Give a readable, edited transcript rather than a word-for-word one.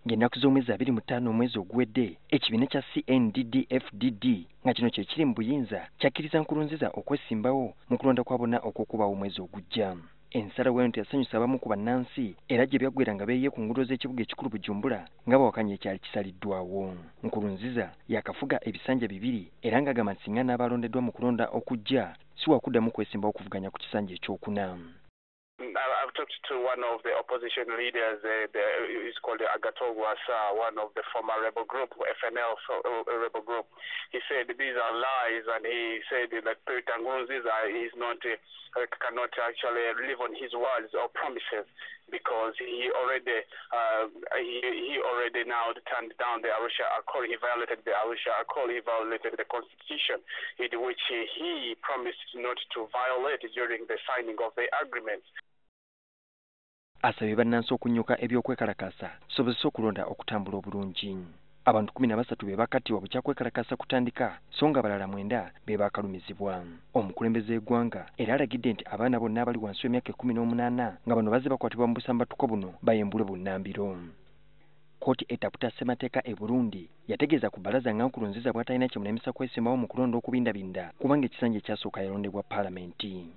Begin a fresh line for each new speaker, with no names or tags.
ng'ennaku z'omwezi 25 omwezi oguwedde ekibiina kya CNDD-FDD nga kino kye kiri mu buyinza kyakkiriza Nkurunziza okwesimbawo mu kulonda kwa bonna okw'okubaawo omwezi ogujja. Ensalawo eno yasanyusa abamu ku bannansi era gye byaggwera nga beeyiye ku nguudo z'ekibuga ekikulu Bujumbura nga bawakanya ekyali kisaliddwawo. Nkurunziza yakafuga ebisanja bibiri era ng'agamba nti singa n'abalondeddwa mu kulonda okujja si wakuddamu kwesimbawo kuvuganya ku kisanja ekyokuna.
I've talked to one of the opposition leaders, he's called Agatogwasa, one of the former rebel group, FNL rebel group. He said these are lies, and he said that Peter Nkurunziza is not, cannot actually live on his words or promises because he already now turned down the Arusha Accord. He violated the Arusha Accord. He violated the Constitution, in which he promised not to violate during the signing of the agreement.
Asabye bannansi okunnyuka ebyokwekalakaasa sobozesa okulonda okutambula obulungi. Abantu 13 be bakattibwa bukyakwekalakaasa kutandika so nga abalala 9 be baakalumizibwa. Omukulembeze w'eggwanga era alagidde nti abaana bonna abali wansi w'emyaka 18 nga bano bazze bakwatibwa mu busambatuko buno bayembule bunnambiro. Kkooti etaputa ssemateeka e Burundi yategeeza ku bbalaza nga Nkurunziza bw'atalina kyemulemesa kwesimbawo mu kulonda okubindabinda kubanga ekisanja ekyasooka yalondebwa paalamenti.